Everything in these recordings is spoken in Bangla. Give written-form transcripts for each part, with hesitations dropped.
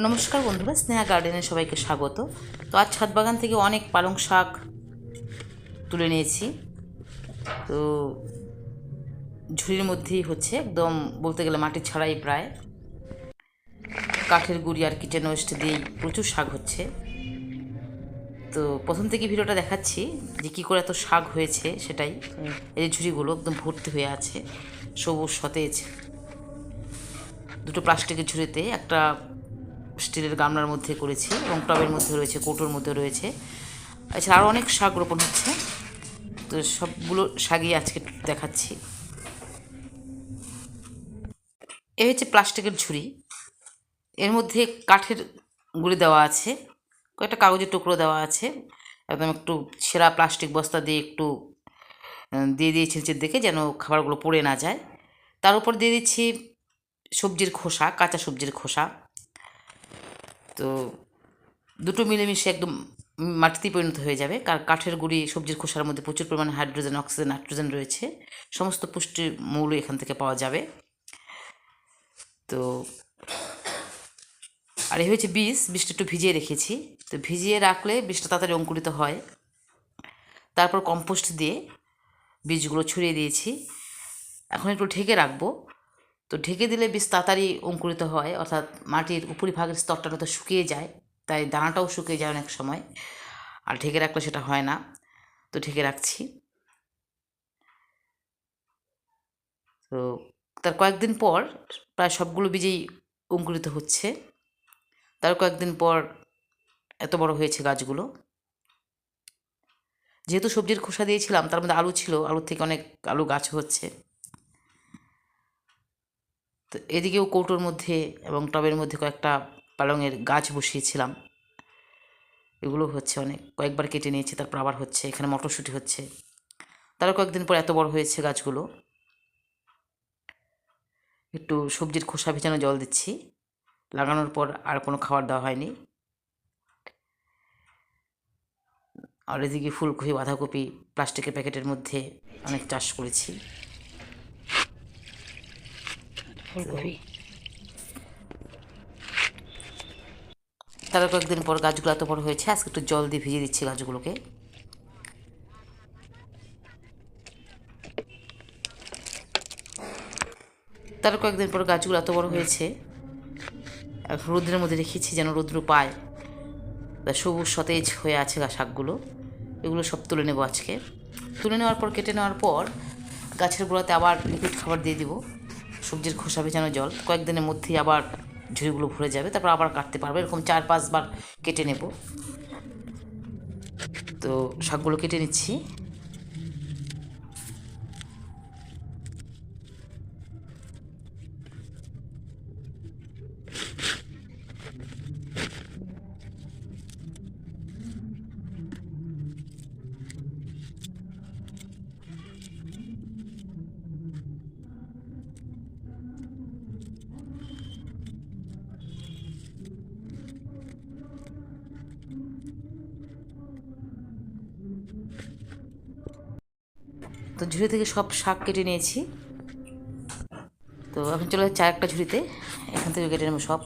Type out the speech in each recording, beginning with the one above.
নমস্কার বন্ধুরা, স্নেহা গার্ডেনে সবাইকে স্বাগত। তো আজ ছাদ বাগান থেকে অনেক পালং শাক তুলে নিয়েছি। তো ঝুড়ির মধ্যেই হচ্ছে, একদম বলতে গেলে মাটি ছাড়াই, প্রায় কাঠের গুঁড়ি আর কিচেন ওয়েস্ট দিয়েই প্রচুর শাক হচ্ছে। তো প্রথম থেকে ভিডিওটা দেখাচ্ছি যে কী করে এত শাক হয়েছে সেটাই। এই যে ঝুড়িগুলো একদম ভর্তি হয়ে আছে, সবুজ সতেজ। দুটো প্লাস্টিকের ঝুড়িতে, একটা স্টিলের গামলার মধ্যে করেছি এবং টবের মধ্যে রয়েছে, কৌটোর মধ্যে রয়েছে। এছাড়া আরও অনেক শাক রোপণ হচ্ছে। তো সবগুলো শাকই আজকে দেখাচ্ছি। এ হচ্ছে প্লাস্টিকের ঝুড়ি, এর মধ্যে কাঠের গুঁড়ি দেওয়া আছে, কয়েকটা কাগজের টুকরো দেওয়া আছে, একদম একটু ছেঁড়া প্লাস্টিক বস্তা দিয়ে একটু দিয়ে দিয়েছি নিচের দিকে, যেন খাবারগুলো পড়ে না যায়। তার উপর দিয়ে দিচ্ছি সবজির খোসা, কাঁচা সবজির খোসা। তো দুটো মিলেমিশে একদম মাটিতেই পরিণত হয়ে যাবে, কারণ কাঠের গুঁড়ি সবজির খোসার মধ্যে প্রচুর পরিমাণে হাইড্রোজেন, অক্সিজেন, নাইট্রোজেন রয়েছে। সমস্ত পুষ্টি মৌল এখান থেকে পাওয়া যাবে। তো আর এই হচ্ছে বীজটা একটু ভিজিয়ে রেখেছি। তো ভিজিয়ে রাখলে বীজটা তাড়াতাড়ি অঙ্কুরিত হয়। তারপর কম্পোস্ট দিয়ে বীজগুলো ছড়িয়ে দিয়েছি। এখন একটু ঢেকে রাখবো। তো ঢেকে দিলে বীজ তাড়াতাড়ি অঙ্কুরিত হয়, অর্থাৎ মাটির উপরিভাগের স্তরটা তো শুকিয়ে যায়, তাই দানাটাও শুকিয়ে যায় অনেক সময়। আর ঢেকে রাখলে সেটা হয় না, তো ঢেকে রাখছি। তো তার কয়েকদিন পর প্রায় সবগুলো বীজেই অঙ্কুরিত হচ্ছে। তার কয়েকদিন পর এত বড় হয়েছে গাছগুলো। যেহেতু সবজির খোসা দিয়েছিলাম, তার মধ্যে আলু ছিল, আলুর থেকে অনেক আলু গাছ হচ্ছে। তো এদিকেও কৌটোর মধ্যে এবং টবের মধ্যে কয়েকটা পালংয়ের গাছ বসিয়েছিলাম, এগুলো হচ্ছে অনেক, কয়েকবার কেটে নিয়েছি, তারপর আবার হচ্ছে। এখানে মটরশুঁটি হচ্ছে। তারও কয়েকদিন পর এত বড় হয়েছে গাছগুলো। একটু সবজির খোসা ভেজানো জল দিচ্ছি, লাগানোর পর আর কোনো খাবার দেওয়া হয়নি। আর এদিকে ফুলকপি, বাঁধাকপি প্লাস্টিকের প্যাকেটের মধ্যে অনেক চাষ করেছি। ফুলকপি তারও কয়েকদিন পর গাছগুলো এত বড় হয়েছে, আজকে একটু জল দিয়ে ভিজিয়ে দিচ্ছি গাছগুলোকে। তারও কয়েকদিন পর গাছগুলো এত বড় হয়েছে, রোদ্রের মধ্যে রেখেছি যেন রৌদ্র পায়। সবুজ সতেজ হয়ে আছে শাকগুলো। এগুলো সব তুলে নেব আজকে। তুলে নেওয়ার পর, কেটে নেওয়ার পর গাছের গোড়াতে আবার লিকুইড খাবার দিয়ে দিব, সবজির খোসা ভেজানো জল। কয়েকদিনের মধ্যেই আবার ঝুড়িগুলো ভরে যাবে, তারপর আবার কাটতে পারবো। এরকম 4-5 বার কেটে নেব। তো শাকগুলো কেটে নিচ্ছি। তো ঝুড়ি থেকে সব শাক কেটে নিয়েছি। তো এখন চলে যাচ্ছে আরেকটা ঝুড়িতে, এখান থেকে কেটে নেবো সব।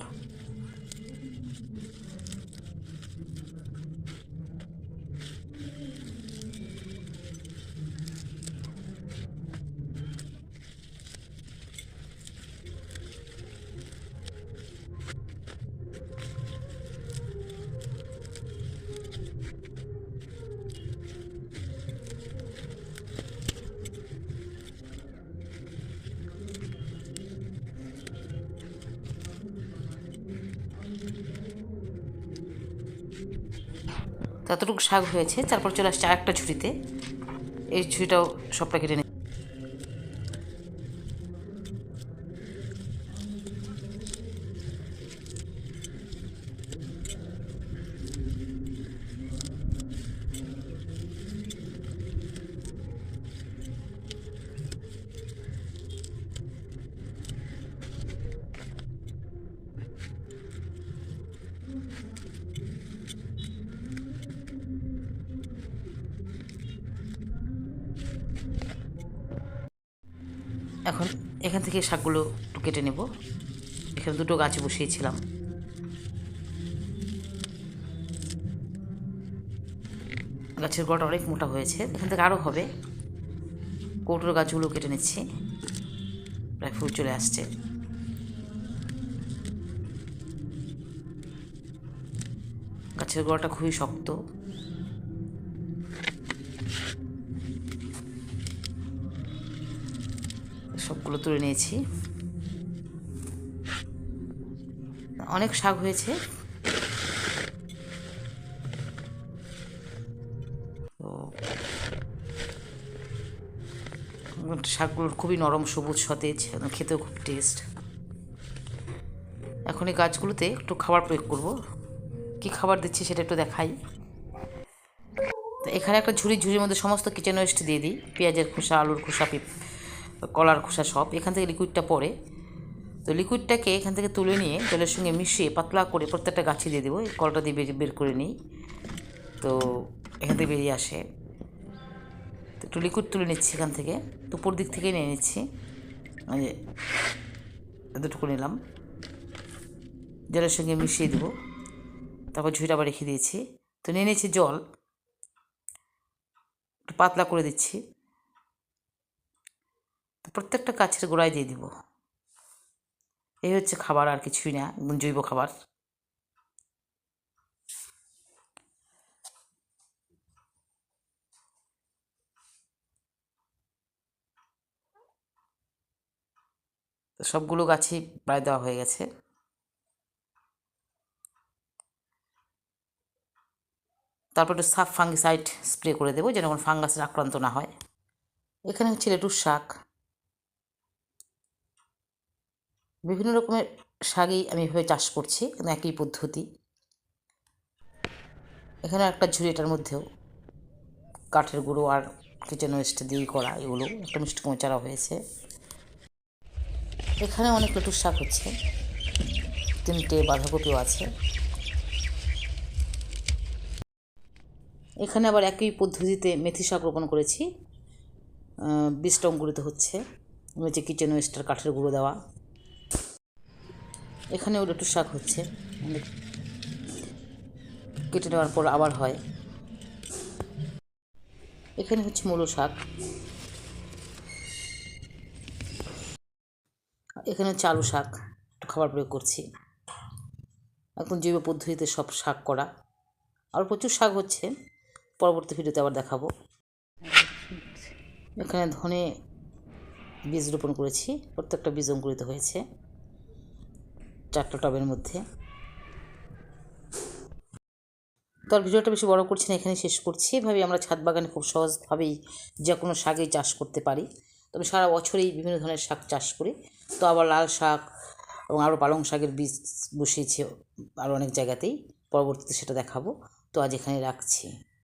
ততটুকু শাক হয়েছে, তারপর চলে আসছে আরেকটা ঝুড়িতে। এই ঝুড়িটাও সবটা কেটে নিই। এখন এখান থেকে শাকগুলো একটু কেটে নেব। এখানে দুটো গাছ বসিয়েছিলাম। গাছের গোড়াটা অনেক মোটা হয়েছে, এখান থেকে আরও হবে। কৌটোর গাছগুলো কেটে নিচ্ছি, প্রায় ফুল চলে আসছে। গাছের গোড়াটা খুবই শক্ত। সবগুলো তুলে নিয়েছি। অনেক শাক হয়েছে, তো শাকগুলোর খুবই নরম, সবুজ, সতেজ, খেতেও খুব টেস্ট। এখন এই গাছগুলোতে একটু খাবার প্রয়োগ করব। কি খাবার দিচ্ছি সেটা একটু দেখাই। তো এখানে একটা ঝুড়ির মধ্যে সমস্ত কিচেন ওয়েস্ট দিয়ে দিই, পেঁয়াজের খোসা, আলুর খোসা, কলার খোসা সব। এখান থেকে লিকুইডটা পড়ে, তো লিকুইডটাকে এখান থেকে তুলে নিয়ে জলের সঙ্গে মিশিয়ে পাতলা করে প্রত্যেকটা গাছে দিয়ে দেবো। এই কলটা দিয়ে বের করে নিই, তো এখান থেকে বেরিয়ে আসে। তো একটু লিকুইড তুলে নিচ্ছি এখান থেকে, তো উপর দিক থেকেই নিয়ে নিচ্ছি। ওই যে এতটুকু নিলাম, জলের সঙ্গে মিশিয়ে দেবো। তারপর ঝুড়িটা আবার রেখে দিয়েছি। তো নিয়ে নিয়েছি জল, একটু পাতলা করে দিচ্ছি। তো প্রত্যেকটা গাছের গোড়ায় দিয়ে দিব। এই হচ্ছে খাবার, আর কিছুই না, একদম জৈব খাবার। তো সবগুলো গাছই প্রায় দেওয়া হয়ে গেছে। তারপর একটু সাফ ফাঙ্গিসাইড স্প্রে করে দেবো, যেন কোনো ফাঙ্গাসের আক্রান্ত না হয়। এখানে হচ্ছে লেটুস শাক। বিভিন্ন রকমের শাকই আমি এভাবে চাষ করছি, কিন্তু একই পদ্ধতি। এখানে একটা ঝুড়ি, এটার মধ্যেও কাঠের গুঁড়ো আর কিচেন ওয়েস্ট দিয়েই করা, এগুলো একটা মিষ্টি কুমড়ো চারা হয়েছে। এখানে অনেক লেটুস শাক হচ্ছে, 3টে বাঁধাকপিও আছে। এখানে আবার একই পদ্ধতিতে মেথি শাক রোপণ করেছি, বীজটা অঙ্কুরিত হচ্ছে। হচ্ছে কিচেন ওয়েস্টার কাঠের গুঁড়ো দেওয়া। এখানেও লেটুস শাক হচ্ছে, কেটে নেওয়ার পর আবার হয়। এখানে হচ্ছে মূলো শাক। এখানে হচ্ছে আলু শাক, একটু খাবার প্রয়োগ করছি। এখন জৈব পদ্ধতিতে সব শাক করা, আর প্রচুর শাক হচ্ছে, পরবর্তী ভিডিওতে আবার দেখাবো। এখানে ধনে বীজ রোপণ করেছি, প্রত্যেকটা বীজ অঙ্কুরিত হয়েছে 4টা টবের মধ্যে। তো আর ভিডিওটা বেশি বড় করছি না, এখানে শেষ করছি। এভাবে আমরা ছাদ বাগানে খুব সহজভাবেই যে কোনো শাকই চাষ করতে পারি। তবে সারা বছরেই বিভিন্ন ধরনের শাক চাষ করি। তো আবার লাল শাক এবং আরও পালং শাকের বীজ বসিয়েছি আরও অনেক জায়গাতেই, পরবর্তীতে সেটা দেখাবো। তো আজ এখানে রাখছি।